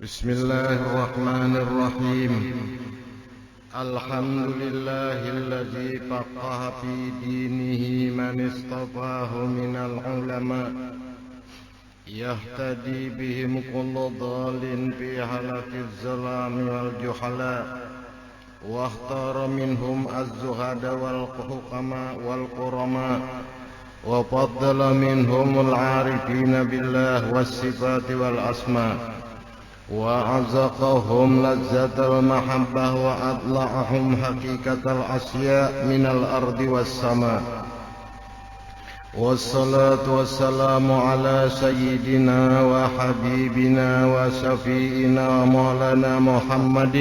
Bismillahirrahmanirrahim. Alhamdulillahilladzi faqaha fi dinihi man istafahu minal ulama yahtadi bihim kullu dhalin fi halakiz zalami wal juhala wa ikhtara minhum az-zuhada wal hukama wal qurama wa faddala minhumul arifina billah was sifati wal asma وأعزقهم لذة المحبة وأطلعهم حقيقة الأشياء من الأرض والسماء والصلاة والسلام على سيدنا وحبيبنا وشفيئنا ومولانا محمد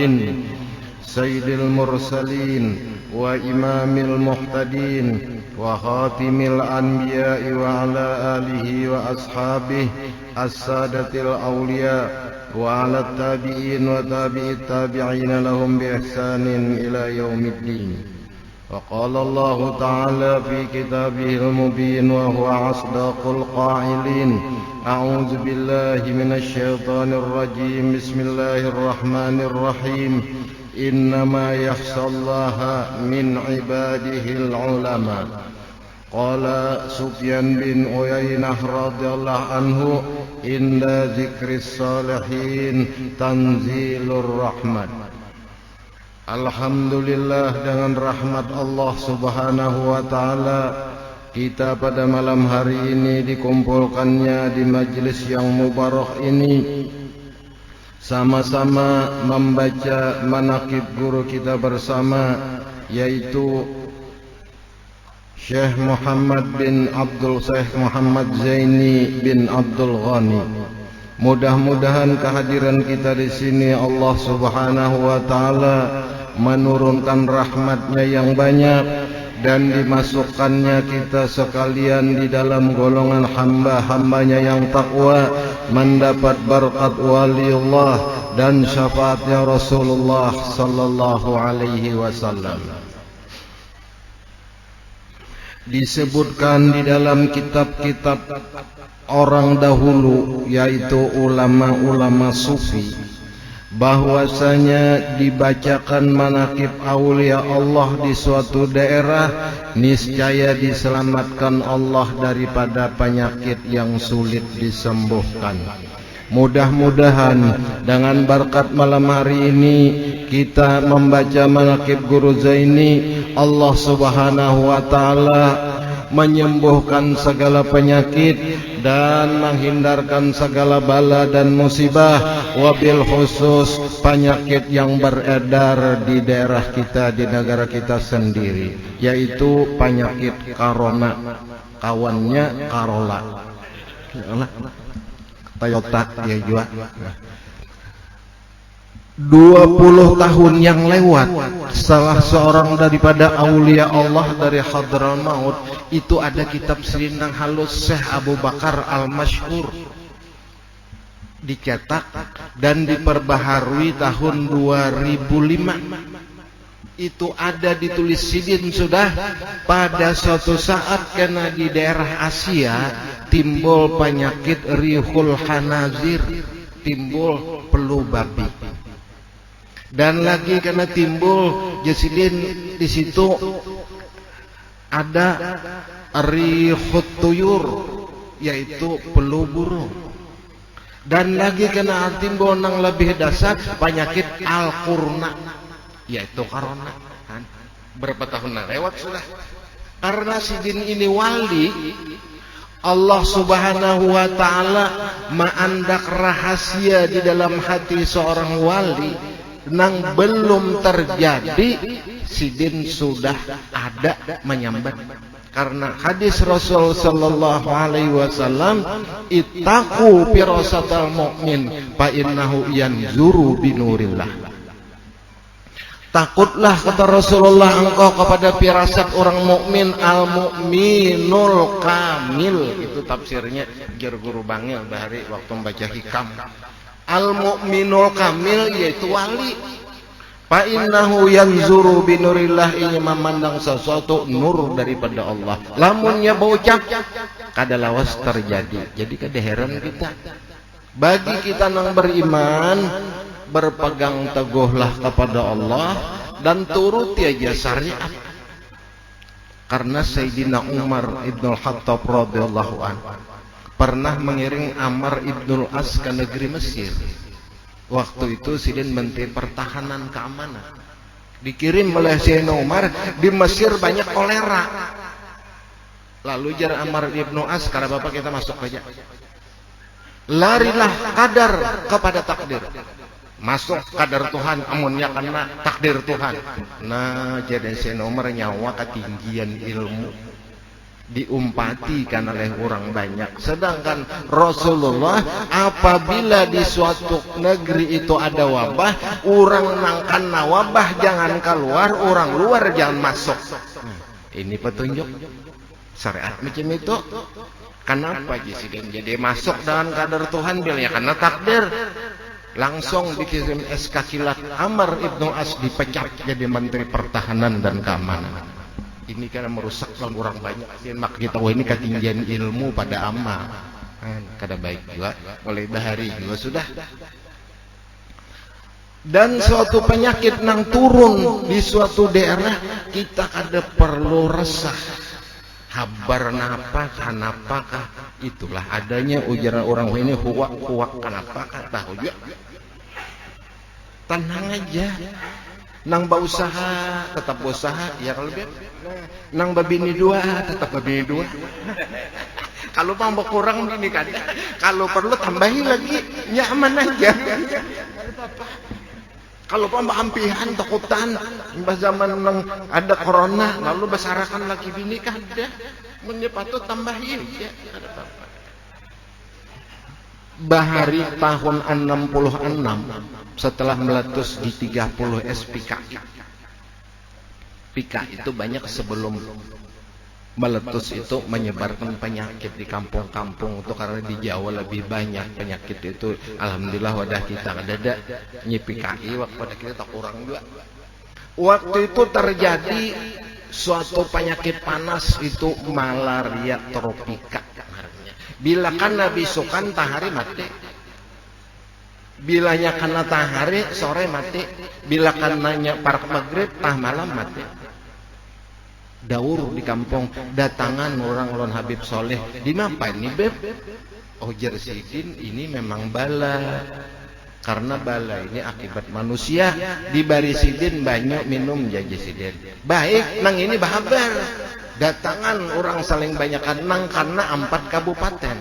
سيد المرسلين وإمام المهتدين وخاتم الأنبياء وعلى آله وأصحابه السادة الأولياء وعلى التابعين وتابع التابعين لهم بإحسان إلى يوم الدين. وقال الله تعالى في كتابه المبين وهو أصدق القائلين: أعوذ بالله من الشيطان الرجيم. بسم الله الرحمن الرحيم. إنما يخشى الله من عباده العلماء. قال سفيان بن عيينة رضي الله عنه: إن ذكر الصالحين تنزيل الرحمة. Alhamdulillah, dengan rahmat Allah subhanahu wa ta'ala, kita pada malam hari ini dikumpulkannya di majelis yang mubarak ini, sama-sama membaca manaqib guru kita bersama, yaitu Syekh Muhammad Zaini bin Abdul Ghani. Mudah-mudahan kehadiran kita di sini Allah Subhanahu wa taala menurunkan rahmatnya yang banyak dan dimasukkannya kita sekalian di dalam golongan hamba-hambanya yang takwa, mendapat berkat waliullah dan syafaatnya Rasulullah sallallahu alaihi wasallam. Disebutkan di dalam kitab-kitab orang dahulu, yaitu ulama-ulama sufi, bahwasanya dibacakan manaqib aulia Allah di suatu daerah niscaya diselamatkan Allah daripada penyakit yang sulit disembuhkan. Mudah-mudahan dengan berkat malam hari ini kita membaca manaqib Guru Zaini, Allah Subhanahu wa taala menyembuhkan segala penyakit dan menghindarkan segala bala dan musibah, wabil khusus penyakit yang beredar di daerah kita, di negara kita sendiri, yaitu penyakit corona, kawannya Corolla, Toyota ya juga. 20 tahun yang lewat, salah seorang daripada aulia Allah dari Hadramaut itu ada kitab selindang halus Syekh Abu Bakar Al-Masyhur, dicetak dan diperbaharui tahun 2005. Itu ada ditulis sidin sudah. Pada suatu saat karena di daerah Asia timbul penyakit rihul hanazir, timbul flu babi. Dan lagi karena timbul jasidin di situ ada rihut tuyur, yaitu flu burung. Dan lagi karena timbul nang lebih dasar penyakit al-qurna, yaitu corona. Berapa tahun lewat sudah. Karena sidin ini wali Allah Subhanahu wa ta'ala mengandak rahasia di dalam hati seorang wali nang belum terjadi, sidin sudah ada menyambat. Karena hadis Rasul sallallahu alaihi wasallam, ittaqu firasatal mu'min fa innahu yanzuru binurillah. Takutlah, kata Rasulullah, engkau kepada firasat orang mukmin, al-mu'minul kamil. Itu tafsirnya Gir Guru Bangil bahari waktu membaca hikam. Al-mu'minul kamil yaitu wali. Fa innahu yanzuru binurillah, ini memandang sesuatu nur daripada Allah. Lamunnya baucap kada lawas terjadi. Jadi kada heran kita Bagi kita yang beriman, berpegang teguhlah kepada Allah dan turuti aja syariat. Karena Sayyidina Umar Ibnul Khattab radhiyallahu anhu pernah mengiring Amr Ibnul As ke negeri Mesir. Waktu itu Sidin Menteri Pertahanan Keamanan. Dikirim oleh Sayyidina Umar, di Mesir banyak kolera. Lalu jar Amr Ibnul As, karena bapak kita masuk aja. Larilah kadar kepada takdir. Masuk kadar Tuhan, amunnya karena takdir Tuhan. Nah, jadi Sayyidina Umar nyawa ketinggian ilmu. Diumpatikan oleh orang banyak. Sedangkan Rasulullah apabila di suatu negeri itu ada wabah, orang nangkan wabah jangan keluar, orang luar jangan masuk. Ini petunjuk syariat macam itu. Kenapa jadi masuk dengan kadar Tuhan bilnya karena takdir. Langsung dikirim SK kilat, Amr Ibnu As dipecat jadi Menteri Pertahanan dan Keamanan. Ini karena merusak orang banyak. Maka kita ini ketinggian ilmu pada amal. Kada baik juga. Oleh bahari juga sudah. Dan suatu penyakit nang turun di suatu daerah, kita kada perlu resah. Habar napa kanapakah? Itulah adanya ujaran orang ini huwak kanapakah? Tahu juga. Tenang aja. Nang berusaha tetap berusaha, ya kalau biar. Nang babini dua tetap babini dua. Kalau mau berkurang ini kada. Kalau perlu tambahin lagi, nyaman aja. Kalau mau ampihan takutan, pas zaman nang ada corona, lalu besarakan lagi bini kada. Menyepatu tambahin ya. Kada apa-apa. Bahari tahun 66 setelah meletus di 30 SPK. Pika itu banyak sebelum meletus itu menyebarkan penyakit di kampung-kampung itu karena di Jawa lebih banyak penyakit itu. Alhamdulillah wadah kita ada nyipikai waktu kita tak kurang juga. Waktu itu terjadi suatu penyakit panas itu malaria tropika. Bila kana bisukan tahari mati. Bilanya kana tahari sore mati. Bila kananya park maghrib tah malam mati. Daur di kampung datangan orang ulun Habib Soleh. Di mapa ini beb? Oh Sidin ini memang bala. Karena bala ini akibat manusia. Di bari Sidin banyak minum jaji Sidin. Baik nang ini bahabar. Datangan orang saling banyakan nang karena 4 kabupaten.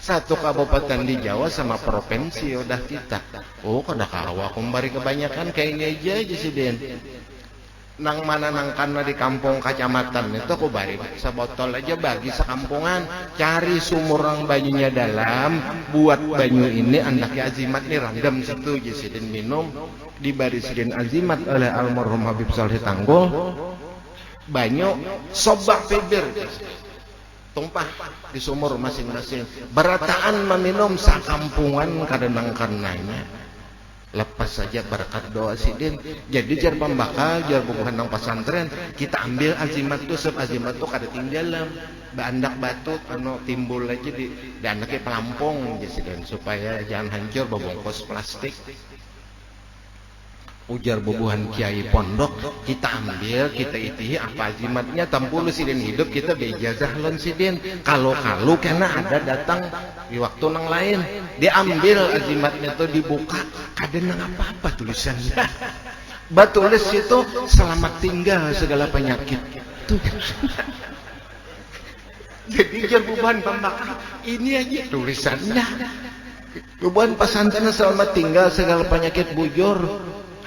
1 kabupaten di Jawa sama provinsi udah kita. Oh kada kawa kumbari kebanyakan kayaknya aja Sidin. Nang mana nang karena di kampung kecamatan itu aku bari sebotol aja bagi sekampungan. Cari sumur yang banyunya dalam, buat banyu ini andaknya azimat nih random situ Sidin minum. Dibari Sidin azimat oleh almarhum Habib Soleh Tanggul. Banyak sobak bibir tumpah di sumur masing-masing. Berataan meminum sakampungan kadang karenanya. Lepas saja berkat doa Sidin. Jadi jar pembakal, jar bubuhan nang pesantren, kita ambil azimat tuh, sebab azimat tuh kada tinggalan. Bandak batu anu timbul aja di anaknya pelampung Sidin supaya jangan hancur bebungkus plastik. Ujar bubuhan kiai pondok, kita ambil, kita itihi apa azimatnya tampulu Sidin hidup kita beijazah lon Sidin. Kalau karena ada datang di waktu nang lain, diambil azimatnya itu dibuka, kada nang apa-apa tulisannya. Batulis itu selamat tinggal segala penyakit. Tuh. Jadi ujar bubuhan pembakar, ini aja tulisannya. Bubuhan pesantren selamat tinggal segala penyakit bujur.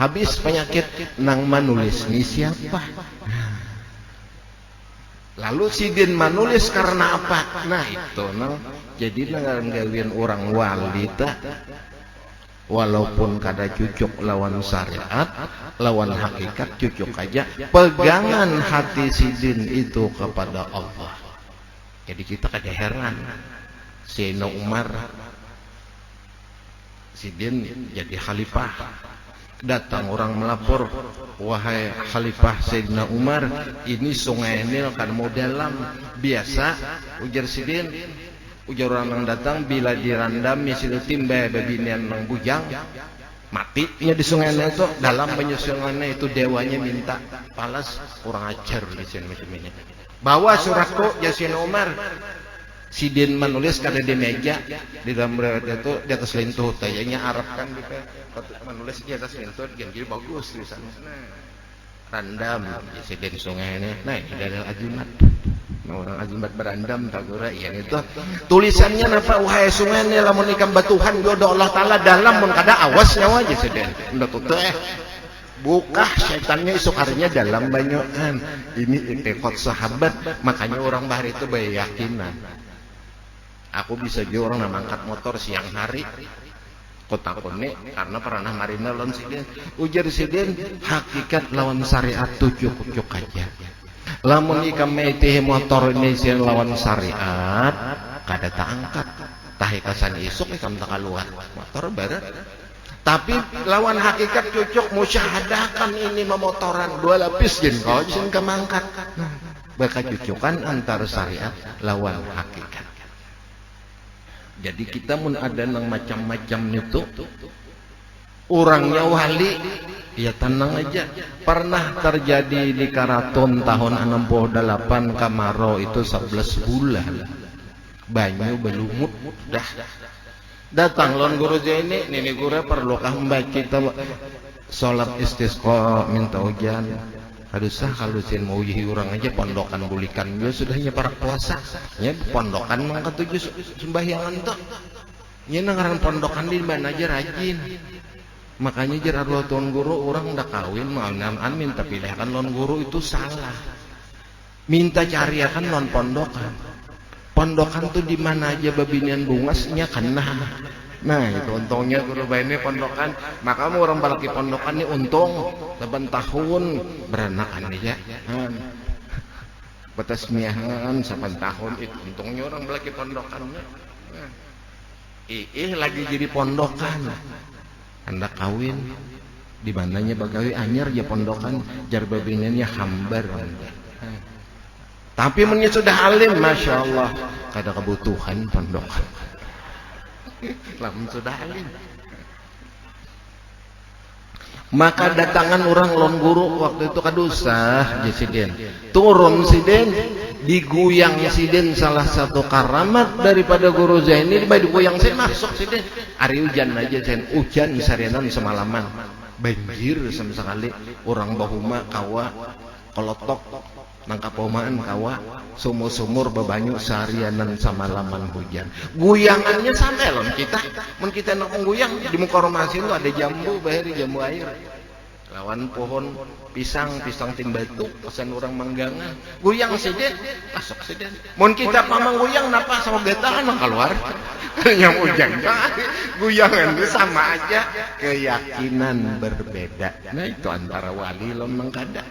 Habis penyakit nang manulis ini siapa? Lalu Sidin manulis karena apa? Nah itu nang jadi nang gawian orang wali tak. Walaupun kada cucuk lawan syariat, lawan hakikat cucuk aja. Pegangan hati Sidin itu kepada Allah. Jadi kita kada heran. Sayyidina Umar Sidin jadi khalifah. Datang orang melapor, wahai Khalifah Sayyidina Umar, ini sungai Nil kan mau dalam. Biasa ujar Sidin, Ujar orang yang datang bila dirandam misil timba babinian nang bujang matinya di sungai itu dalam penyusungannya itu dewanya minta balas orang ajar di sini macam ini. Bawa suratku Yasin Umar. Sidin menulis kada di meja di dalam itu di atas lintuh kayaknya Arab kan gitu menulis di atas lintuh jadi bagus tulisannya. Randam Sidin sungai ini. Nah, ini adalah ajumat. Orang azimat berandam tak gura yang itu tulisannya napa wahai sungai ni lamun ikan batuhan jodoh Allah Ta'ala dalam mun kada awas nyawa aja sedih ndak teh buka syaitannya esok harinya dalam banyokan ini itikad sahabat makanya orang bahari itu berkeyakinan aku bisa juga orang mangkat motor siang hari kota kone karena pernah marina lawan sidin ujar sidin hakikat lawan syariat tu cukup aja lamun ikam meitih motor ini lawan syariat kada tak angkat tahikasan isuk ikam tak keluar motor barat tapi lawan hakikat cucuk musyahadakan ini memotoran 2 lapis jen kau jen kemangkat bakal cucukan antara syariat lawan hakikat jadi kita mun ada nang macam-macam itu orangnya wali ya tenang aja pernah terjadi di Karaton tahun 68 Kamaro itu 11 bulan banyu belumut dah datang lon guru ini nini guru perlukah membaca kita sholat istisqa minta hujan haruslah kalau sin mau uji orang aja pondokan bulikan dia sudahnya para puasa ya pondokan mangkat 7 sembahyangan tuh ya nangaran pondokan di mana aja rajin makanya jar arwah tuan guru orang udah kawin maaf minta pilihan lon guru itu salah minta cariakan lon pondokan pondokan tuh di mana aja babinian bungasnya kena nah itu untungnya guru baini pondokan maka mau orang balaki pondokan ini untung 8 tahun beranakan aja batas miahan 8 tahun itu untungnya orang balaki pondokannya lagi jadi pondokan anda kawin di mananya bagawi anyar ya pondokan jar babinannya hambar tapi mennya sudah alim masya Allah kada kebutuhan pondokan lamun sudah alim maka datangan orang lon guru waktu itu kadusah Jesiden turun siden diguyang siden salah satu karamat daripada guru Zaini diguyang saya masuk siden hari hujan aja sen hujan sarianan semalaman banjir sama sekali orang bahuma kawa kolotok nangkap pomaan kawa sumur-sumur bebanyu seharianan semalaman hujan guyangannya sampai loh kita mun kita nak mengguyang di muka rumah sini ada jambu bahari jambu air lawan pohon pisang timbatu pesan orang manggangan guyang seden masuk seden mun kita pamang guyang napa sama getakan keluar yang hujan guyangan itu sama aja keyakinan berbeda nah itu antara wali lon mengkada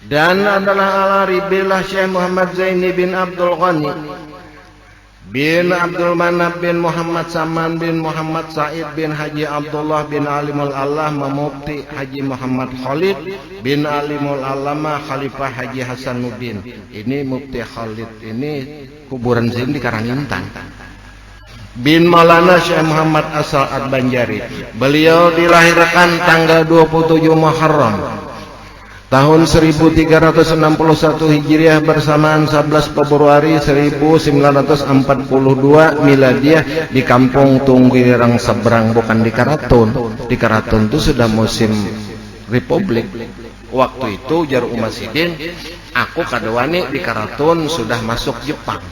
dan adalah ala ribilah Syekh Muhammad Zaini bin Abdul Ghani bin Abdul Manab bin Muhammad Saman bin Muhammad Said bin Haji Abdullah bin Alimul Allah memukti Haji Muhammad Khalid bin Alimul Allama Khalifah Haji Hasanuddin ini mufti Khalid ini kuburan sini di Karangintang bin Maulana Syekh Muhammad As'ad Banjari beliau dilahirkan tanggal 27 Muharram tahun 1361 Hijriah bersamaan 11 Februari 1942 Miladiah di kampung Tunggirang Seberang bukan di Karaton. Di Karaton itu sudah musim Republik. Waktu itu jar Umasidin aku kadewani di Karaton sudah masuk Jepang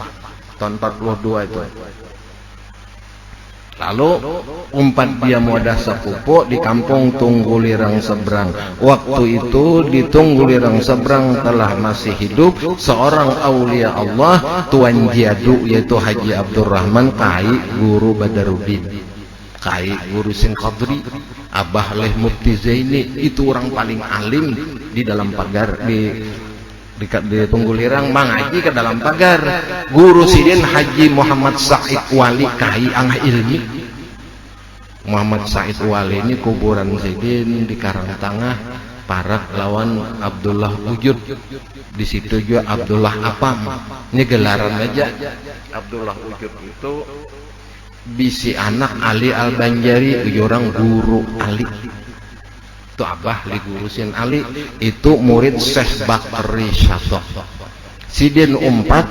tahun 42 itu. Lalu umpat dia muadah sepupu di kampung Tunggulirang Seberang. Waktu itu di Tunggulirang Seberang telah masih hidup seorang aulia Allah Tuan Jiadu yaitu Haji Abdurrahman Kai Guru Badaruddin Kai Guru Sin Qadri Abah Leh Mufti Zaini itu orang paling alim di dalam pagar di Tunggulirang mengaji ke dalam pagar guru sidin Haji Muhammad Said Wali Kai angah ilmi Muhammad Said Wali ini kuburan sidin di Karangtengah Parak lawan Abdullah Wujud. Di situ juga Abdullah Apam. Ini gelaran aja. Abdullah Wujud itu bisi anak Ali Al-Banjari, orang guru Ali. Itu abah digurusin Ali, itu murid Syekh Bakri Syatok. Sidin umpat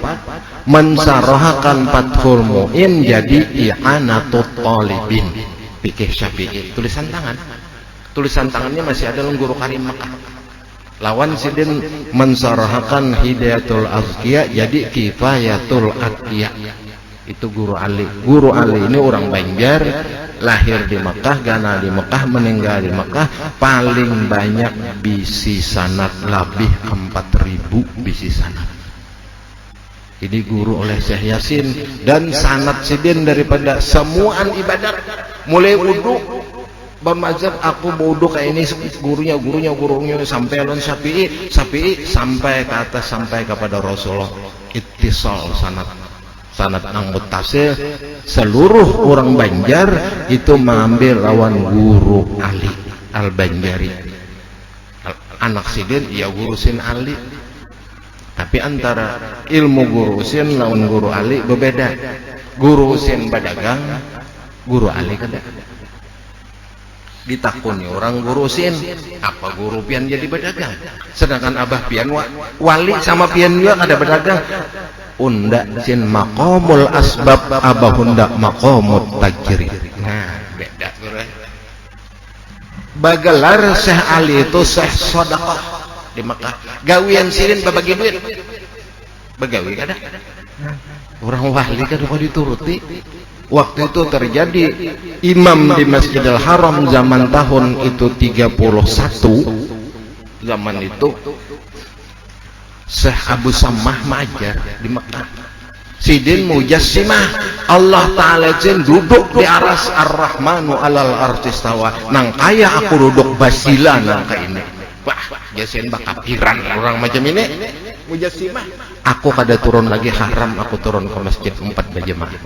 mensarohakan Fathul Mu'in jadi I'anatut Talibin fikih Syafi'i. Tulisan tangannya masih ada dalam Guru Karim Makkah. Lawan Sidin mensarohakan Hidayatul Azkiya jadi Kifayatul Atqiya. Itu Guru Ali. Guru Ali ini orang Banjar, lahir di Mekah, gana di Mekah, meninggal di Mekah. Paling banyak bisi sanad, lebih 4.000 bisi sanad. Ini guru oleh Syekh Yasin. Dan sanad Sidin daripada semuaan ibadat, mulai wudu bermazhab, aku wudu kayak ini, gurunya sampai alun Syafi'i sampai ke atas, sampai kepada Rasulullah. Ittisal sanad nang muttasil. Seluruh orang Banjar itu mengambil lawan Guru Ali Al-Banjari. Anak Sidin ya gurusin Ali, tapi antara ilmu gurusin lawan Guru Ali berbeda. Gurusin badagang, Guru Ali kada. Ditakuni orang gurusin, apa guru pian jadi berdagang? Sedangkan abah pian wali sama pian juga ada berdagang. Unda sin maqamul asbab, abah unda maqamut tajrid. Nah, beda guru. Bagelar Syekh Ali itu Syekh Sedekah di Mekah. Gawian Sidin babagi duit. Begawi kada? Orang wali kada mau dituruti. Waktu itu terjadi imam di Masjidil Haram zaman tahun itu 31. Zaman itu Syekh Abu Sammah Majar di Mekah. Sidin mujassimah Allah Ta'ala jen duduk di aras Ar-Rahmanu alal artistawa. Nang kaya aku duduk basila nang ka ini. Wah, jasin bakapiran orang macam ini. Mujassimah. Aku kada turun lagi haram, aku turun ke masjid 4 berjamaah.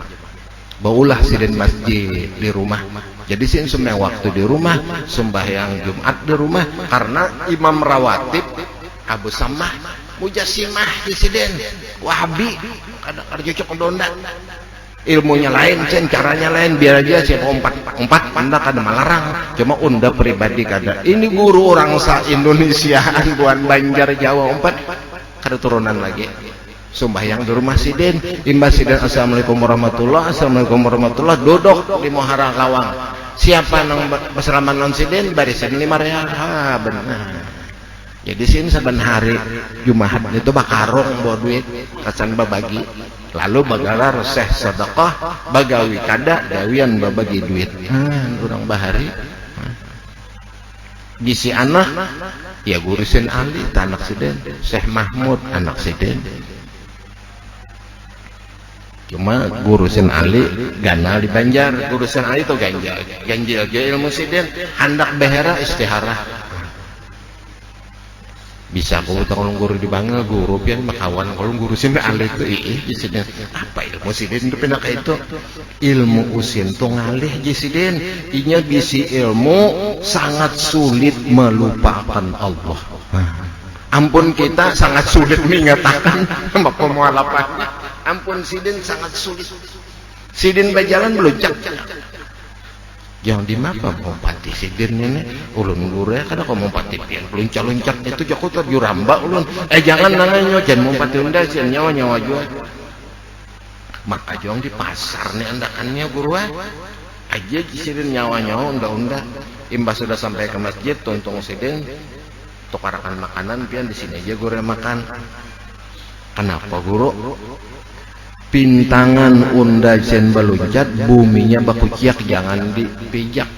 Baulah Sidin masjid di rumah. Jadi Sidin semua waktu di rumah, sembahyang Jumat di rumah, karena imam rawatib Abu Sammah mujassimah di Sidin Wahabi, kada cocok donda. Ilmunya lain, caranya lain, biar aja umpat anda kada melarang. Cuma unda pribadi kada. Ini guru orang sa Indonesiaan buan Banjar Jawa umpat kada turunan lagi. Sembahyang di rumah Sidin, imbas Sidin assalamualaikum warahmatullah, assalamualaikum warahmatullah, duduk di Muhara Lawang. Siapa nang bersalaman non Sidin, barisan 5 real. Ha, benar. Jadi Sidin saben hari Jumat itu bakarong bawa duit, kasan babagi. Lalu bagalar Syekh Sedekah, bagawi kada, gawian babagi duit. Kurang bahari. Gisi anak, ya gurusin Ali, anak Sidin. Syekh Mahmud, anak Sidin. Cuma gurusin Ali ganal di Banjar, gurusin Ali itu ganjil ilmu Sidin, hendak behera istiharah. Bisa aku tolong guru di Bangil, guru pian makawan kalau gurusin Ali itu Sidin. Apa ilmu Sidin itu pindah ke itu? Ilmu usin tuh ngalih Sidin. Inya bisi ilmu sangat sulit melupakan Allah. Ampun kita sangat sulit mengatakan pemualafannya. Ampun Sidin sangat sulit. Sidin berjalan meluncak. Yang di mapa mau pati Sidin ini ulun guru ya kada kau mau pati pian peluncat itu joko terjuramba ulun. Jangan nanganyo jangan mau pati unda sih nyawa jua. Maka jong di pasar nih andakannya guru aja Sidin nyawa unda. Imbas sudah sampai ke masjid tuntung Sidin tukarakan makanan pian di sini aja guru makan. Kenapa guru? Pintangan unda jen beluncat, buminya bakuciak, jangan dipijak,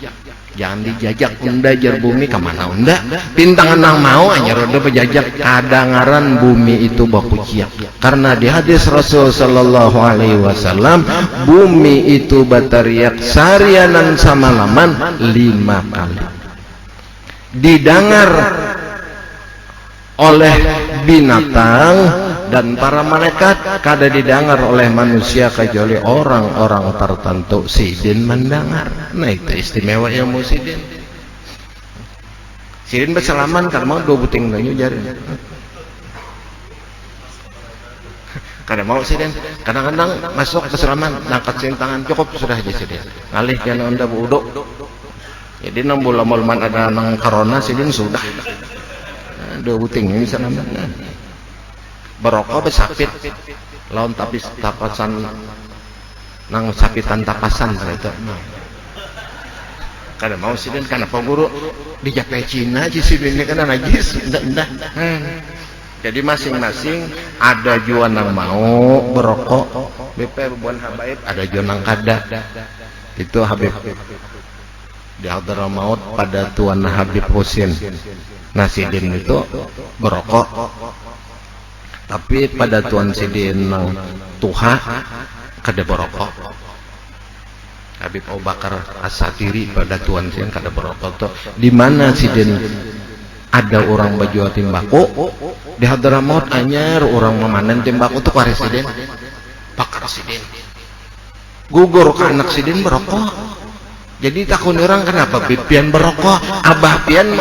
jangan dijajak. Unda jar bumi kemana unda? Pintangan nang mau hanya roda bejajak. Kadangaran bumi itu bakuciak, karena di hadis Rasul Sallallahu Alaihi Wasallam bumi itu batariak sarianan samalaman 5 kali. Didengar oleh binatang dan para malaikat, kada didengar oleh manusia kecuali orang-orang tertentu. Sidin mendengar. Nah itu istimewa ilmu Sidin. Sidin bersalaman karena mau 2 buting banyu jari. Kada mau sidin, kadang-kadang masuk ke selaman, angkat tangan cukup sudah aja sidin. Ngalih kana anda buduk. Jadi 6 bulan mulman ada nang corona sidin sudah. 2 buting ini selaman. Barokah besapit lawan tapis tapasan nang sapitan tapasan itu. Kada mau sidin kana apa guru dijapai Cina aja sidin kana najis indah. Jadi masing-masing ada jua nang mau berokok, BP buan habaib, ada jua nang kada. Itu Habib di Hadramaut pada Tuan Habib Husin. Nah sidin itu berokok, tapi pada Tuan sidin nang Tuha kada berokok. Habib Abu Bakar As-Satiri pada Tuan sidin kada berokok tuh. Di mana sidin ada orang baju timbako di Hadramaut anyar orang memanen timbako tuh kare sidin bakar sidin gugur ke anak sidin berokok. Jadi takun orang kenapa pian berokok abah pian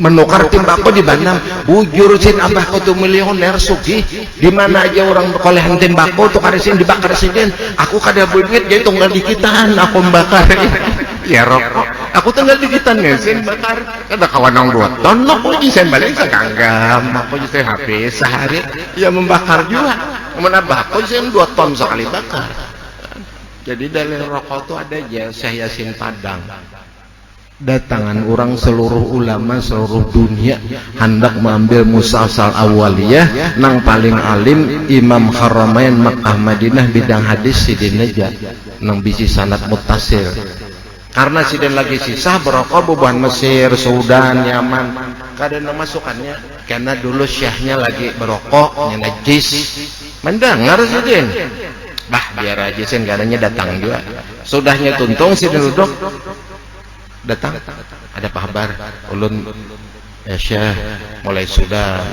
menukar timbako di Bandung bujur sin abah ko tuh milioner sugih di mana aja orang kolehan timbako tuh kare sidin dibakar sidin aku kada duit jadi tunggal dikitan aku membakar ya rokok aku tinggal dikitan ngesen bakar kada kawan nang 2 ton aku sen balik sekanggam aku jadi habis sehari ya membakar juga menambah aku sen 2 ton sekali bakar. Jadi dalil rokok itu ada aja Syekh Yasin Padang datangan orang seluruh ulama seluruh dunia hendak mengambil musasal awaliyah nang paling alim Imam Haramain Makkah Madinah bidang hadis sidin aja nang bisi sanad muttasil. Karena sidin lagi sisa berokok bubuhan Mesir, Sudan, Yaman kadang masukannya karena dulu syekhnya lagi berokok najis mendengar sidin bah biar aja sen kadangnya datang juga sudahnya tuntung sidin duduk datang ada kabar ulun ya Syekh mulai Sudan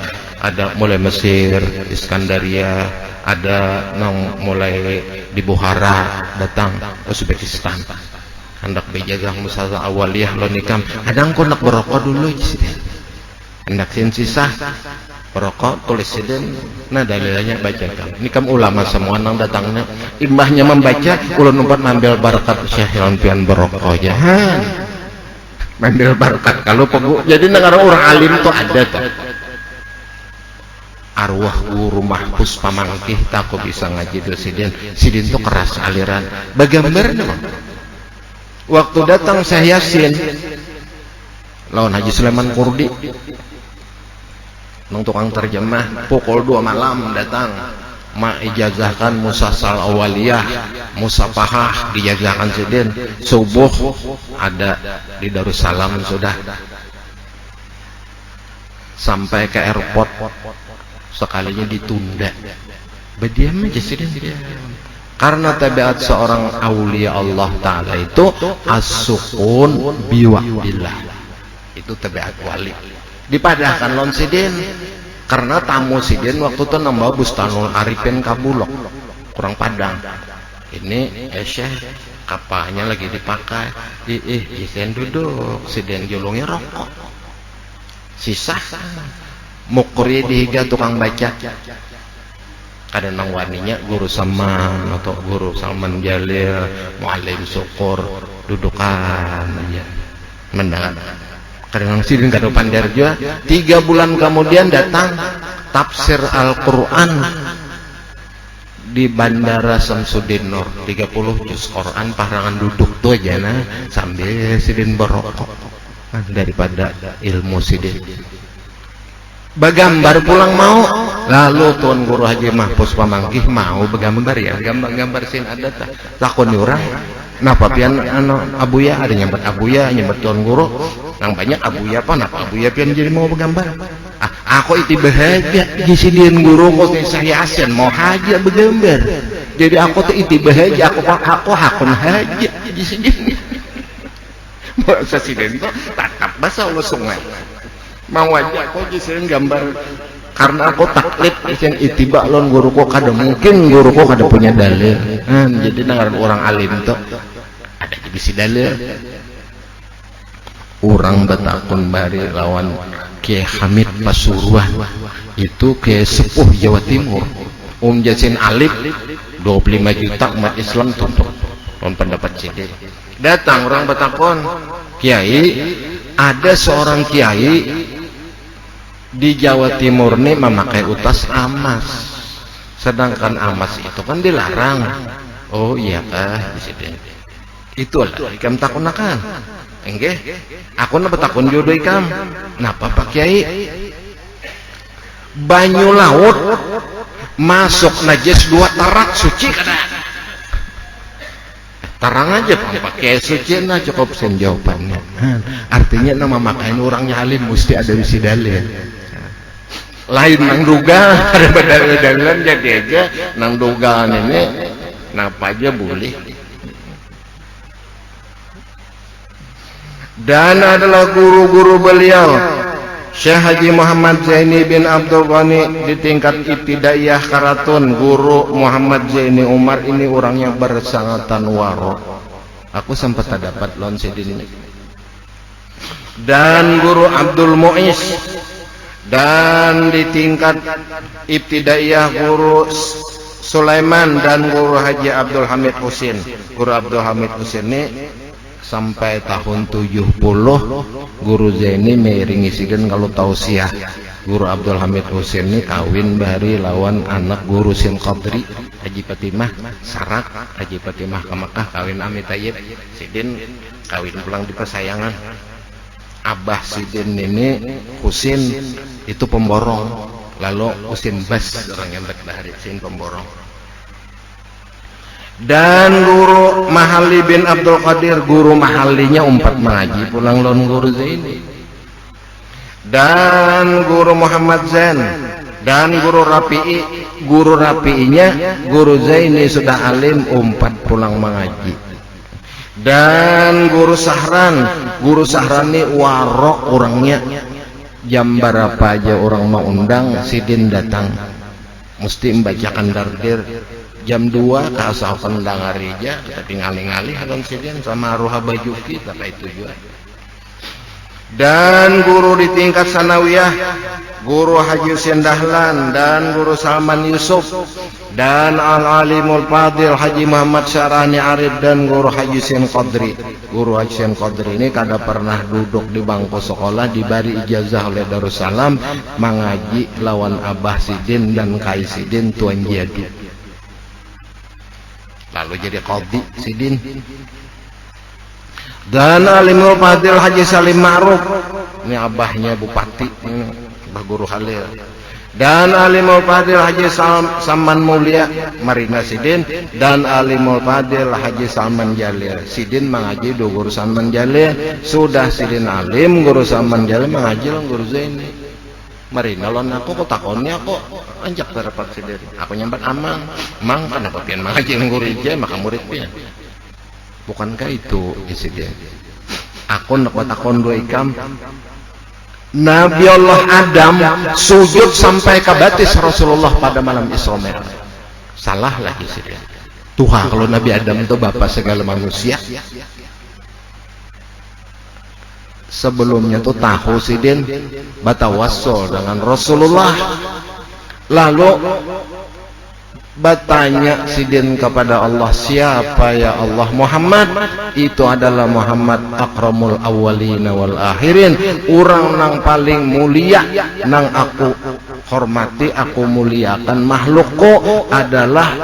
ada mulai Mesir Iskandaria ada nang mulai di Bukhara datang Uzbekistan hendak bejaga musasa awaliyah lo nikam kadang kau nak berokok dulu sih hendak sin sisa berokok tulis sidin nah dalilnya bacakan nikam ulama semua nang datangnya imbahnya membaca ulun umpat ngambil barakat Syekh pian berokok jahan ngambil barakat kalau pegu jadi negara orang alim tuh ada tuh arwah guru mahpus pamangkih tak kok bisa ngaji tuh sidin tuh keras aliran bagambar dong. Waktu datang Syekh Yasin lawan Haji Sulaiman Kurdi nang tukang terjemah pukul 2 malam datang ijazahkan musasal awaliyah musafahah dijazahkan sidin subuh ada di Darussalam sudah sampai ke airport sekalinya ditunda berdiam aja sidin karena tabiat seorang aulia Allah Ta'ala itu as-sukun biwaqtillah itu tabiat wali dipadahkan lon sidin karena tamu sidin waktu itu nambah Bustanul Arifin Kabulok kurang Padang ini Syekh kapalnya lagi dipakai isen duduk sidin julungnya rokok sisa mukri dihiga tukang baca kadang nang waninya guru Saman atau guru Salman Jalil muallim syukur dudukan aja mendengar kadang sidin kada pandar juga 3 bulan kemudian datang tafsir Al-Quran di Bandara Samsudin Nur 30 juz Quran parangan duduk tuh aja nah sambil sidin berokok daripada ilmu sidin bagambar pulang mau lalu tuan guru Haji Mahpus Pamangkih mau begambar ya gambar-gambar sin ada tak lakon orang napa pian abuya ada nyambat abuya nyambat tuan guru nang banyak abuya apa napa abuya pian jadi mau begambar aku itu bahagia di sidin guru kok saya Yasin mau haji begambar jadi aku tuh itu bahagia aku hakun haji di sidin mau sidin tuh tatap bahasa Allah sungai mau aja kok jisen gambar karena aku taklid jisen itibak lon guru kok kada mungkin guru kok kada punya dalil jadi dengar orang alim tuh ada bisi dalil Urang batakun bari lawan Kiai Hamid Pasuruan, itu Kiai Sepuh Jawa Timur. Jasin Alif 25 juta umat Islam tutup on pendapat CD. Datang orang batakun, Kiai, ada seorang kiai di Jawa Timur nih memakai utas amas, sedangkan amas itu kan dilarang. Oh iya kah Presiden, itulah ikam takunakan enggak, aku nak takun jodoh ikam. Napa Pak Kiai? Banyu laut masuk najis 2 tarak suci kada? Tarang aja Pak Kiai suci nah cukup sen jawabannya. Artinya nama makain orangnya alim mesti ada isi dalil. Lain nang duga ada dalil jadi aja nang dugaan ini napa aja boleh. Dan adalah guru-guru beliau Syekh Haji Muhammad Zaini bin Abdul Ghani di tingkat ibtidaiyah Karatun. Guru Muhammad Zaini Umar ini orang yang bersangatan warok. Aku sempat dapat lonsi ini. Dan guru Abdul Muiz. Dan di tingkat ibtidaiyah guru Sulaiman dan guru Haji Abdul Hamid Husin. Guru Abdul Hamid Husin ini sampai tahun 70 guru Zaini mengisikan kalau tausiah. Guru Abdul Hamid Husin ini kawin bari lawan anak guru Sin Qadri Haji Fatimah Sarak. Haji Fatimah ke Mekah kawin Amit Tayyib. Sidin kawin pulang di Pesayangan. Abah Sidin ini Husin itu pemborong, lalu Husin Bas orang yang bahari Sin pemborong. Dan guru Mahali bin Abdul Qadir, guru Mahalinya umpat mengaji pulang lawan guru Zaini. Dan guru Muhammad Zain dan guru Rafi'i, guru Rafi'inya guru Zaini sudah alim umpat pulang mengaji. Dan guru Sahran ini warok orangnya, jam berapa aja orang mau undang Sidin datang, mesti membacakan dardir. Jam 2 kasah pendang harija tapi ngali-ngali halan Sidin sama Ruha Bajuki apa itu juga. Dan guru di tingkat sanawiyah guru Haji Husin Dahlan dan guru Salman Yusuf dan Al-Alimul Fadil Haji Muhammad Syarani Arif dan guru Haji Husin Qadri. Guru Haji Husin Qadri ini kada pernah duduk di bangku sekolah, diberi ijazah oleh Darussalam mengaji lawan Abah Sidin dan Kai Sidin Tuan Jadu. Lalu jadi qadhi Sidin. Dan Alimul Fadil Haji Salim Ma'ruf, ini abahnya bupati, Mbah Guru Halil. Dan Alimul Fadil Haji Salman Mulia Marina Sidin dan Alimul Fadil Haji Salman Jalil. Sidin mengaji do Guru Salman Jalil, sudah Sidin alim, Guru Salman Jalil mengaji lo Guru Zaini. Marina lon aku kok takonnya kok anjak terdapat Sidin. Aku nyambat amang, mang kenapa pian mengaji Guru Ija maka murid pian. Bukankah itu insiden? Aku nak takon dua ikam. Nabi Allah Adam sujud sampai ke batis Rasulullah pada malam Isra Mi'raj. Salah lagi insiden. Tuhan kalau Nabi Adam itu bapak segala manusia. Sebelumnya tuh tahu sidin batawassul dengan Rasulullah. Lalu bertanya Sidin kepada Allah, siapa ya Allah? Muhammad. Itu adalah Muhammad akramul awwalina wal akhirin, orang nang paling mulia nang aku hormati, aku muliakan. Makhlukku adalah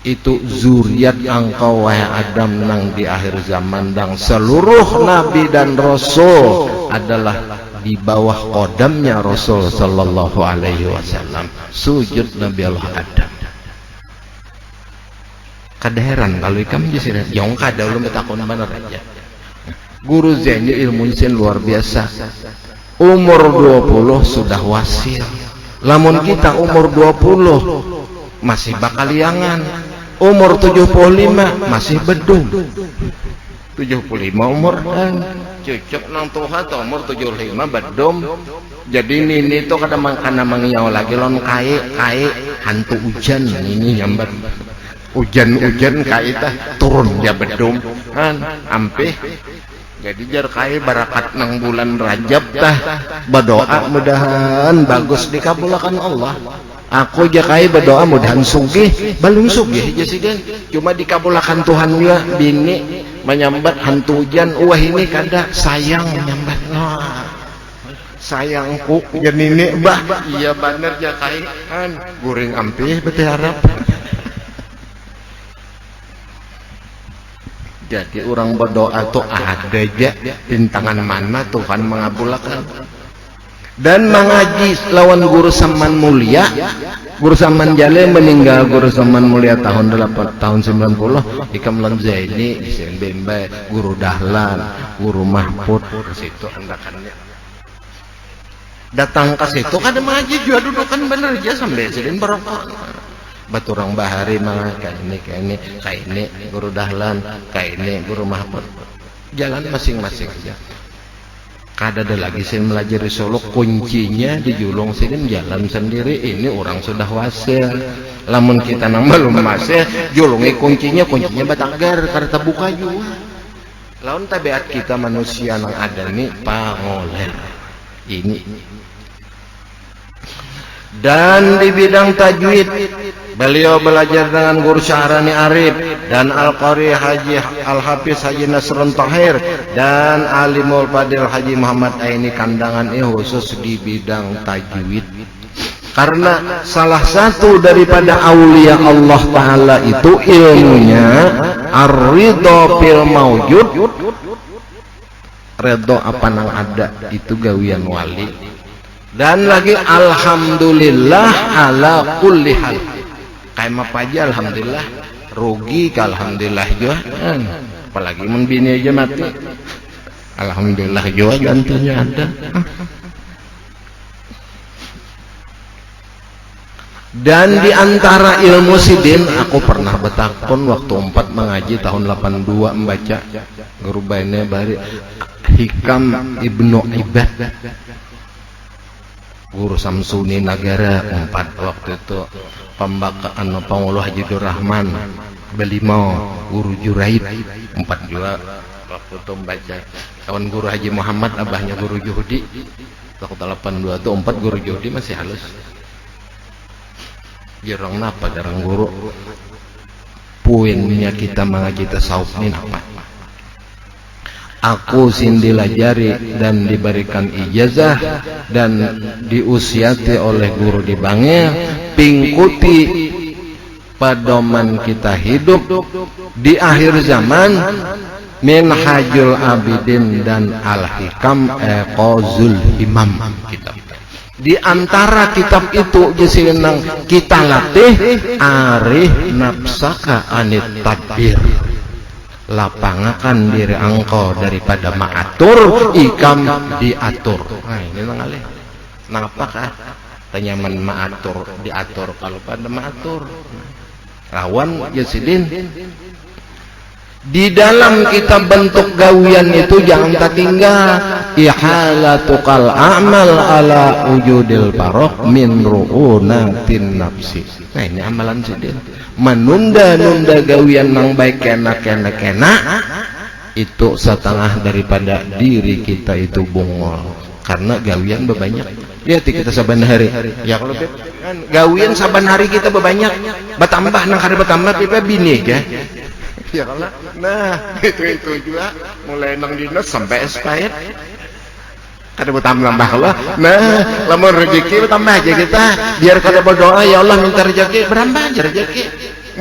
itu zuriat engkau wahai Adam nang di akhir zaman, dan seluruh nabi dan rasul adalah di bawah kodamnya Rasul sallallahu alaihi wasallam. Sujud Nabi Allah Adam. Kada heran kalau ikam di sini yang kada ulun betakon benar aja. Guru Zaini ilmu sin luar biasa. Umur 20 sudah wasil. Lamun kita umur 20 masih bakal liangan. Umur 75 masih bedung. 75 umur dan cocok nang Tuhan atau umur 75 bedom. Jadi ini tuh kadang karena mengiau lagi lon kai hantu hujan ini nyambat hujan kai tah turun dia bedom kan ampih. Jadi jar kai barakat nang bulan Rajab tah berdoa mudahan bagus dikabulkan Allah. Aku aja kai berdoa mudahan sugih, balung sugih jasiden. Cuma dikabulkan Tuhan juga bini menyambat hantu hujan. Wah ini kada sayang menyambat. Nah, sayangku jenini bah. Iya bener ja kai kan guring ampih bete harap. Jadi orang berdoa tuh ada aja rintangan mana Tuhan mengabulkan. Dan mengaji lawan guru Saman mulia, guru Saman Jale meninggal guru Saman mulia tahun 90 Ikam Lamzaini, Isen Bembe, guru Dahlan, guru Mahfud ke situ andakannya. Datang ke situ kada mengaji juga dudukan bener aja sampai sedin barokah. Baturang bahari mah kayak ini guru Dahlan, kayak ini guru Mahfud. Jalan masing-masing aja. Kada ada lagi saya melajari Solo, kuncinya di julung sini jalan sendiri. Ini orang sudah wasil. Lamun kita nang belum wasil, julungi kuncinya batagar karena buka juga. Lawan tabiat kita manusia nang ada nih pangoler ini. Dan di bidang tajwid beliau belajar dengan guru Syahrani Arif dan Al-Qari Haji Al-Hafiz Haji Nasrun Tahir dan Alimul Fadil Haji Muhammad Aini Kandangan khusus di bidang tajwid. Karena salah satu daripada aulia Allah Ta'ala itu ilmunya ar-ridho fil maujud, redho apa nang ada, itu gawian wali. Dan lagi alhamdulillah ala kulli hal. Kayak apa aja alhamdulillah, rugi ke alhamdulillah juga. Apalagi mun bini aja mati. Alhamdulillah juga gantinya ada. Dan di antara ilmu sidin aku pernah betakon waktu 4 mengaji tahun 82 membaca guru bainnya bari Hikam Ibnu Ibad. Guru Samsuni Nagara 4 waktu itu pembakaan Pangulu Haji Durrahman Belimau, guru Juraid 4 juga waktu itu membaca. Kawan guru Haji Muhammad abahnya guru Juhudi waktu 82 itu 4 guru Juhudi masih halus. Jarang napa jarang guru. Poinnya kita mengaji tasawuf ini apa? Aku sindilajari dan diberikan ijazah dan diusiati oleh guru di Bangil pingkuti padoman kita hidup di akhir zaman Minhajul Abidin dan Al-Hikam Qazul Imam kitab. Di antara kitab itu jesinang kita latih arih nafsaka anit tadbir. Lapangakan diri engkau daripada maatur, ikam diatur. Nah ini nangalih. Nangapakah? Tanyaman maatur diatur kalau pada maatur. Rawan jasidin. Di dalam kita bentuk gawian itu jangan tertinggal ihalatukal amal ala wujudil barok min ru'unatin nafsi. Nah ini amalan sidin. Menunda-nunda gawian nang baik kena itu setengah daripada diri kita itu bungol karena gawian bebanyak. Lihat kita saban hari ya kalau kan gawian saban hari kita bebanyak bertambah nang kada bertambah kita bini ya. Ya kalau nah itu juga mulai nang dinas sampai expired kada bertambah Allah. Nah lamun rezeki bertambah aja kita biar kada berdoa ya Allah minta rezeki berambah aja rezeki.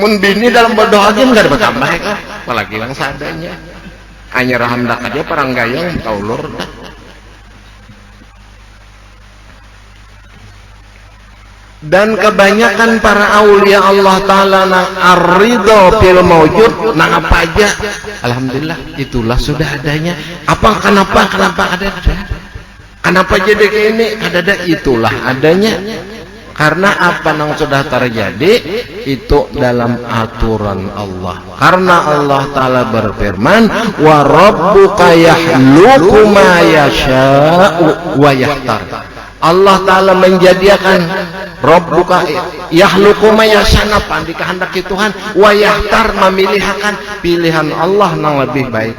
Mun bini dalam berdoa aja enggak ada bertambah kan apalagi yang seadanya hanya rahandak aja parang gayang taulur dah. Dan kebanyakan para aulia Allah Ta'ala nang ar-ridho fil mawjud nang apa aja alhamdulillah itulah sudah adanya. Apa kenapa ada kenapa jadi kayak ini ada itulah adanya karena apa nang sudah terjadi itu dalam aturan Allah. Karena Allah Ta'ala berfirman wa rabbuka yahluku ma yasha'u wa yahtar. Allah Ta'ala menjadikan Rabbuka yakhluqu ma yasha pan dikehendaki Tuhan wa yahtar memilihkan pilihan Allah yang lebih baik.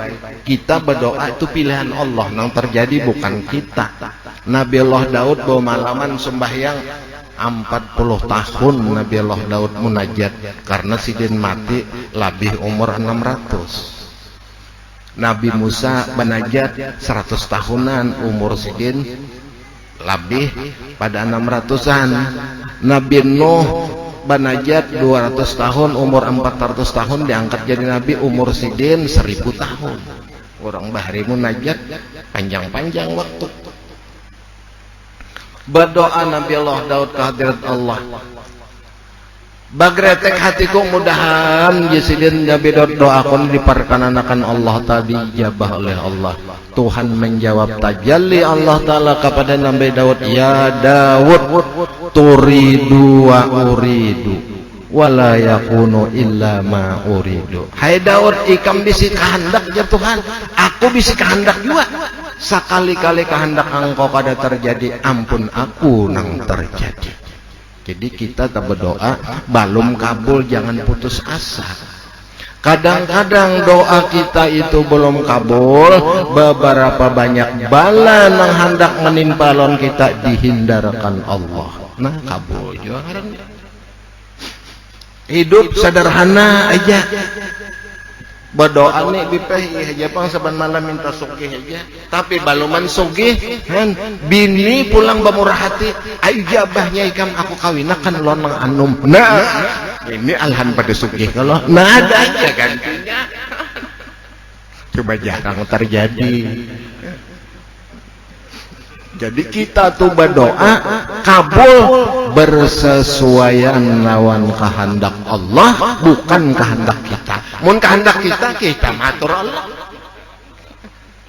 Kita berdoa itu pilihan Allah yang terjadi bukan kita. Nabi Allah Daud bawa malaman sembahyang 40 tahun Nabi Allah Daud munajat karena sidin mati labih umur 600. Nabi Musa banajat 100 tahunan umur sidin labih pada 600-an. Nabi Nuh banajat 200 tahun umur 400 tahun diangkat jadi nabi umur sidin 1000 tahun. Orang bahari munajat panjang-panjang waktu. Berdoa Nabi Allah Daud ke hadirat Allah. Bagretek hatiku mudahan Yesidin Nabi Daud doakan diperkenanakan Allah tadi jabah oleh Allah. Tuhan menjawab tajalli Allah Ta'ala kepada Nabi Daud, ya Daud turidu wa uridu wala yakunu illa ma uridu. Hai Daud, ikam bisi kehendak ya Tuhan, aku bisi kehendak juga. Sekali-kali kehendak engkau kada terjadi, ampun aku nang terjadi. Jadi kita tak berdoa belum kabul, jangan putus asa. Kadang-kadang doa kita itu belum kabul, beberapa banyak bala yang hendak menimpa lawan kita dihindarkan Allah. Nah kabul juga. Hidup sederhana aja. Berdoa nih bipeh aja pang saban malam minta sugih aja. Tapi baluman sugih kan bini pulang bamurah hati, ayo jabahnya ikam aku kawinakan lonang anum. Nah, ini alhan pada sugih kalau nah ada aja gantinya. Coba jarang terjadi. Jadi kita tuh berdoa kabul bersesuaian lawan kehendak Allah, bukan kehendak kita. Mun kehendak kita matur Allah.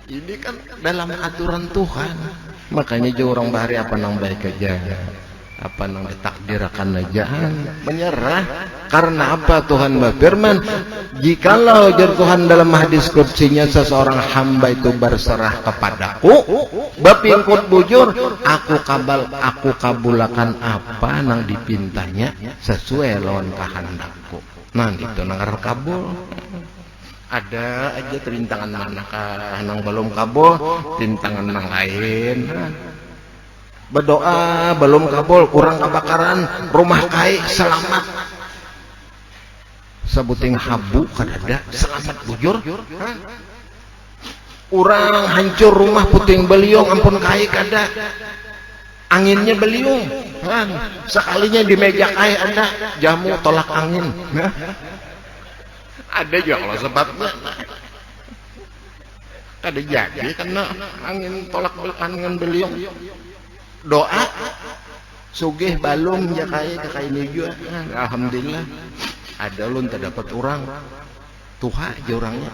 Ini kan dalam aturan Tuhan. Makanya jauh orang bahari apa nang baik aja, apa nang ditakdirkan aja, menyerah. Karena apa? Tuhan berfirman, jikalau Tuhan dalam hadis qudsinya seseorang hamba itu berserah kepadaku, bapingkut bujur, aku kabulakan apa nang dipintanya sesuai lawan kehendakku. Nah itu nang kabul. Ada aja rintangan manakah nang belum kabul, rintangan nang lain. Berdoa belum kabul, kurang kebakaran, rumah kai selamat. Sebuting habu kadada selamat bujur. Urang hancur rumah puting beliung ampun kai kada. Anginnya beliung. Sekalinya di meja kai ada jamu tolak angin. Ada juga kalau sebabnya. Kada jadi karena angin tolak angin beliung. Doa sugih balum ya kai juga. Alhamdulillah. Ada lun terdapat orang tuha aja orangnya.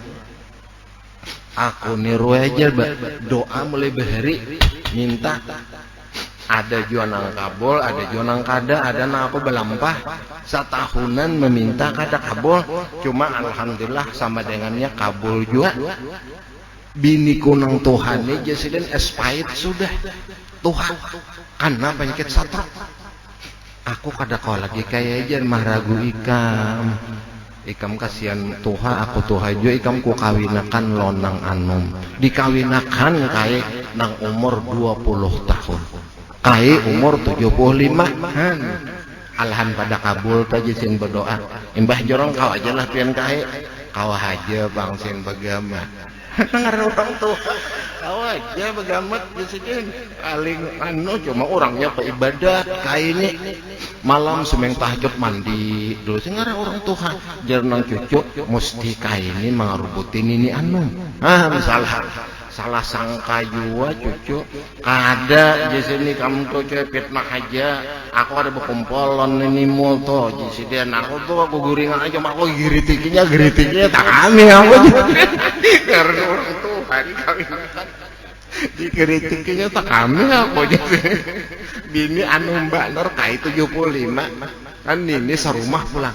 Aku niru aja doa mulai bahari minta. Ada juga nang kabul, ada juga nang kada, ada nang aku belampah. Setahunan meminta kada kabul, cuma alhamdulillah sama dengannya kabul juga. Biniku nang Tuhan ini jasidin expired sudah Tuhan karena penyakit stroke. Aku kada kau lagi kayak aja mah ragu ikam kasihan Tuhan, aku Tuhan juga ikam ku kawinakan lonang anum dikawinakan kayak nang umur 20 tahun kayak umur 75 alhan pada kabul taji sin berdoa imbah jorong kau aja lah pian kayak kau aja bang sin bagama dengar orang tuh kau aja bagamat disini paling cuma orangnya ibadah kayak ini malam semeng tahajud mandi dulu sih ngarang orang Tuhan jarang cucu mesti kayak ini mengarubutin ini misalnya salah sangka juga cucu kada di sini kamu tuh fitnah aja aku ada berkumpulon ini moto di sini aku tuh aku guringan aja aku geritikinya tak kami aku karena orang Tuhan kami dikritikinya tak kami aku jadi bini anu mbak Nur kai 75 kan ini serumah pulang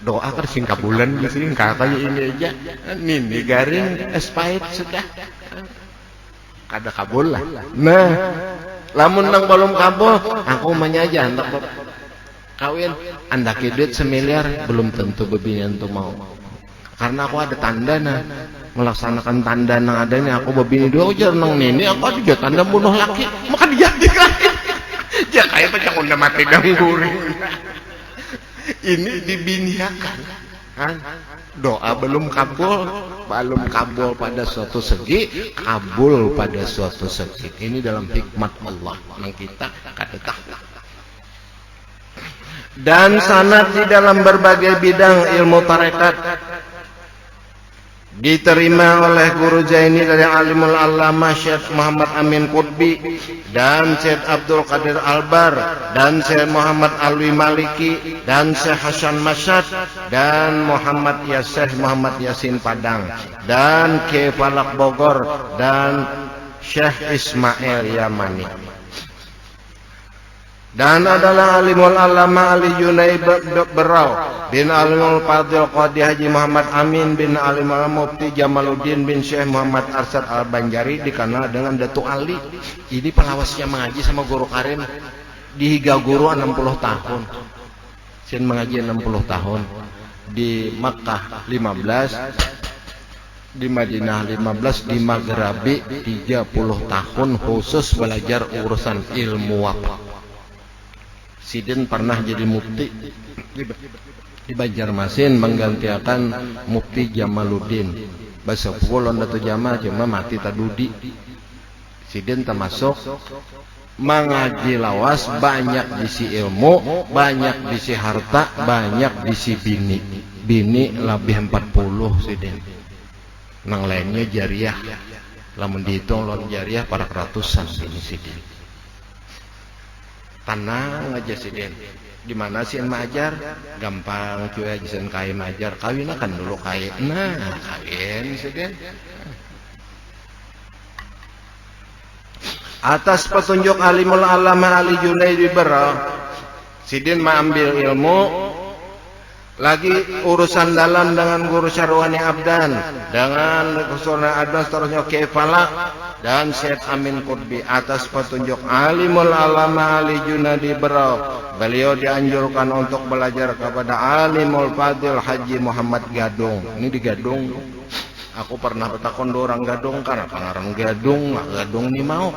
doa tersingkap bulan di sini kayak ini aja ini garing expired sudah kada kabul lah. Nah Lamun nang belum kabul, aku manya aja hendak kawin, anda duit semiliar belum tentu bebinian tuh mau. Karena aku ada tanda melaksanakan tanda nang adanya aku bebini dua ujar nang nini aku ada juga tanda bunuh laki, maka dijadi lagi. Ya kayak pecah udah mati dangguri. Ini dibiniakan. Kan? Doa belum kabul pada suatu segi, kabul pada suatu segi. Ini dalam hikmat Allah yang kita kadetah. Dan sanad di dalam berbagai bidang ilmu tarekat diterima oleh guru Jaini dari Alimul Allamah Syekh Muhammad Amin Qutbi dan Syekh Abdul Qadir Albar dan Syekh Muhammad Alwi Maliki dan Syekh Hasan Masyad dan Syekh Muhammad Yasin Padang dan Kiai Falak Bogor dan Syekh Ismail Yamani. Dan adalah Alimul Allamah Ali Junaid Berau bin Alimul Fadil Qadi Haji Muhammad Amin bin Alimul Mufti Jamaluddin bin Syekh Muhammad Arsyad Al-Banjari dikenal dengan Datuk Ali. Ini pelawasnya mengaji sama Guru Karim di Higa Guru 60 tahun. Sin mengaji 60 tahun di Makkah 15, di Madinah 15, di Maghrabi 30 tahun khusus belajar urusan ilmu waqaf. Sidin pernah jadi mufti di Banjarmasin menggantikan Mufti Jamaluddin. Bahasa Kulon Datu Jama cuma mati tadudi. Sidin termasuk mengaji lawas, banyak bisi ilmu, banyak bisi harta, banyak bisi bini. Bini lebih 40 Sidin. Nang lainnya jariah. Lamun dihitung lon jariah para ratusan ini Sidin. Tenang aja Sidin. Di mana sih majar? Gampang cuy aja sen kai majar. Kawin akan dulu kai. Nah, kawin Sidin. Atas petunjuk Alimul Allamah Ali Junaid Berau, Sidin mengambil ilmu lagi urusan dalam dengan Guru Syarwani Abdan, dengan Surna Adnan seterusnya Kiai Falak dan Syekh Amin Qutbi. Atas petunjuk Alimul Allamah Ali Junaid Berau, beliau dianjurkan untuk belajar kepada Alimul Fadil Haji Muhammad Gadung. Ini di Gadung. Aku pernah bertakon orang Gadung karena pengarang Gadung, Gadung ini mau.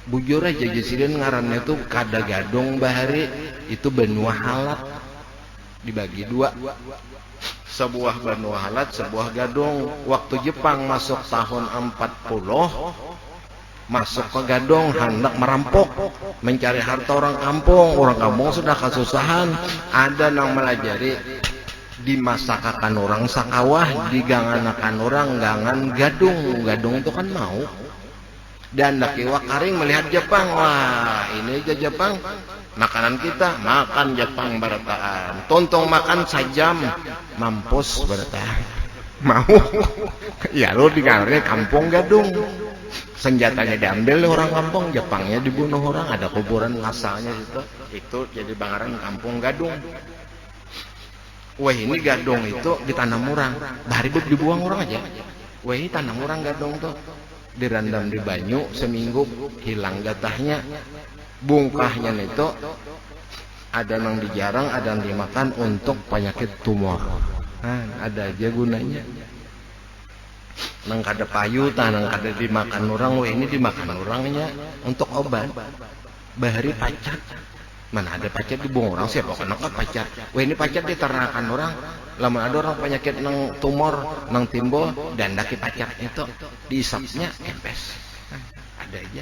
Bujur aja Sidin ngarannya itu kada Gadung Bahari, itu benua halat. Dibagi dua, sebuah benua halat, sebuah Gadung. Waktu Jepang masuk tahun 40, masuk ke Gadung hendak merampok, mencari harta orang kampung. Orang kampung sudah kesusahan, ada yang melajari dimasakakan orang sakawah, diganganakan orang gangan Gadung. Gadung itu kan mau. Dan Dakiwa Karing melihat Jepang, wah ini aja Jepang, makanan kita makan Jepang barataan, tontong makan sajam, mampus barataan, mau, ya lo digangarnya kampung Gadung, senjatanya diambil orang kampung, Jepangnya dibunuh orang, ada kuburan asalnya itu jadi bangaran kampung Gadung. Wah ini Gadung itu ditanam orang, bahari dibuang orang aja, wah ini tanam orang Gadung tuh. Direndam di banyu seminggu hilang gatahnya, bungkahnya itu ada yang dijarang, ada yang dimakan untuk penyakit tumor. Ada aja gunanya. Nang kada payu, nang kada dimakan orang, wah ini dimakan orangnya untuk obat. Bahari pacat, mana ada pacat dibuang orang, siapa kena pacat? Wah ini pacat diternakan orang. Lama ada orang penyakit nang tumor, nang timbul, dan daki pacat itu diisapnya kempes. Ada aja.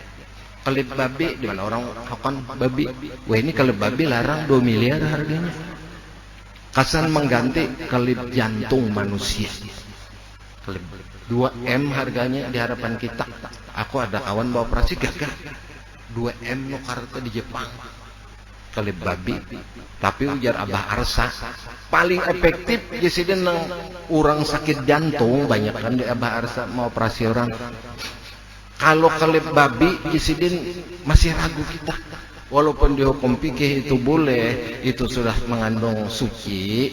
Kelip babi, di mana orang hakon babi. Wah ini kelip babi larang 2 miliar harganya. Kasan mengganti kelip jantung manusia. Kelip 2M harganya di hadapan kita. Aku ada kawan bawa operasi gagal. 2M no kartu di Jepang. Kelip babi, tapi ujar Abah Arsa paling efektif jadi nang orang sakit jantung banyak kan di Abah Arsa mau operasi orang. Kalau kelip babi jadi masih ragu kita, walaupun dihukum fikih itu boleh, itu sudah mengandung suci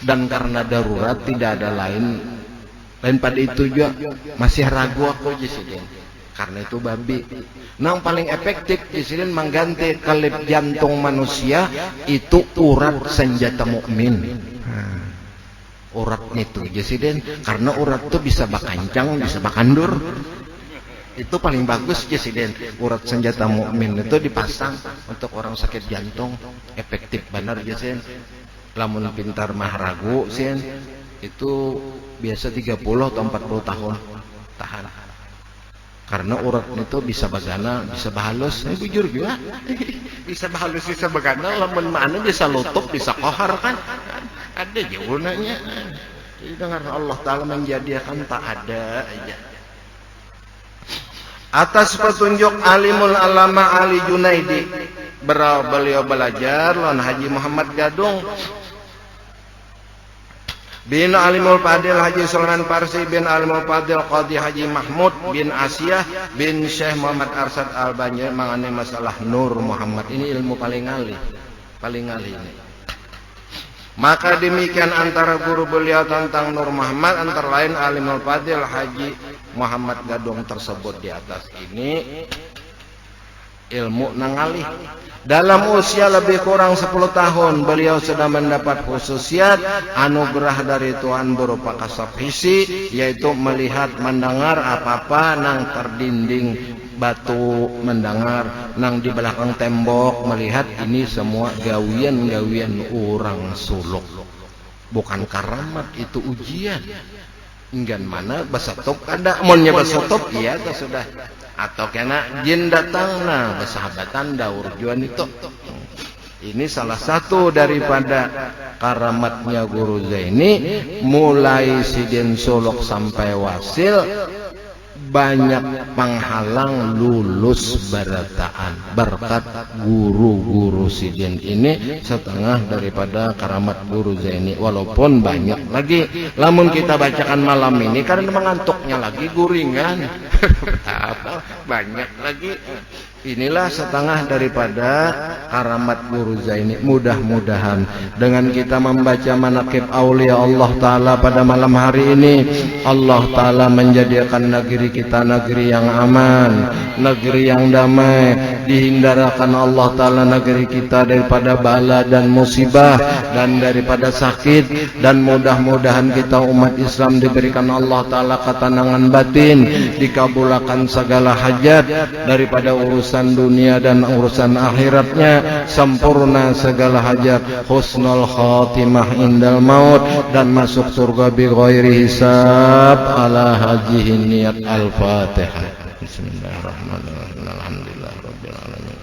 dan karena darurat tidak ada lain pada itu juga masih ragu aku jadi. karena itu babi. Nah, paling efektif di sini mengganti kelip jantung manusia itu urat senjata mukmin. Urat itu jesiden, karena urat itu bisa bakancang, bisa bakandur. Itu paling bagus jesiden. Urat senjata mukmin itu dipasang untuk orang sakit jantung, efektif benar jesiden. Lamun pintar mah ragu sih, itu biasa 30 atau 40 tahun tahan. Karena urat itu bisa bagana, bisa bahalus, bujur juga. Bisa bahalus, bisa bagana, lamun mana bisa lutut, bisa kohar kan. Ada aja gunanya. Jadi dengan Allah Ta'ala menjadikan tak ada aja. Atas petunjuk alimul alama Ali Junaidi, beliau belajar lawan Haji Muhammad Gadung bin Alimul Fadil Haji Sulaiman Parsi bin Alimul Fadil Qadi Haji Mahmud bin Asiyah bin Syekh Muhammad Arsad Al-Banjir mengenai masalah Nur Muhammad. Ini ilmu paling alih ini. Maka demikian antara guru beliau tentang Nur Muhammad antara lain Alimul Fadil Haji Muhammad Gadung tersebut. Di atas ini ilmu nangalih. Dalam usia lebih kurang 10 tahun beliau sudah mendapat khususiat anugerah dari Tuhan berupa kasab hisi, yaitu melihat mendengar apa-apa nang terdinding batu, mendengar nang di belakang tembok, melihat. Ini semua gawian-gawian orang suluk, bukan karamat, itu ujian. Enggan mana basatop ada monnya basatop iya atau sudah atau kena jin datang nah bersahabatan daur juan itu. Ini salah satu daripada karamatnya Guru Zaini, mulai sidin suluk sampai wasil banyak penghalang lulus barataan berkat guru-guru sidin ini, setengah daripada karamat Guru Zaini. Walaupun banyak lagi, lamun kita bacakan malam ini karena mengantuknya lagi guringan. Banyak lagi. Inilah setengah daripada karamat Guru Zaini. Mudah-mudahan dengan kita membaca manaqib aulia Allah Ta'ala pada malam hari ini, Allah Ta'ala menjadikan negeri kita negeri yang aman, negeri yang damai, dihindarkan Allah Ta'ala negeri kita daripada bala dan musibah dan daripada sakit. Dan mudah-mudahan kita umat Islam diberikan Allah Ta'ala ketenangan batin, dikabulkan segala hajat daripada urusan dunia dan urusan akhiratnya, sempurna segala hajat, husnul khatimah indal maut, dan masuk surga bi ghairi hisab. Ala hajihi niyat. Al-Fatihah. Bismillahirrahmanirrahim. Alhamdulillah rabbil alamin.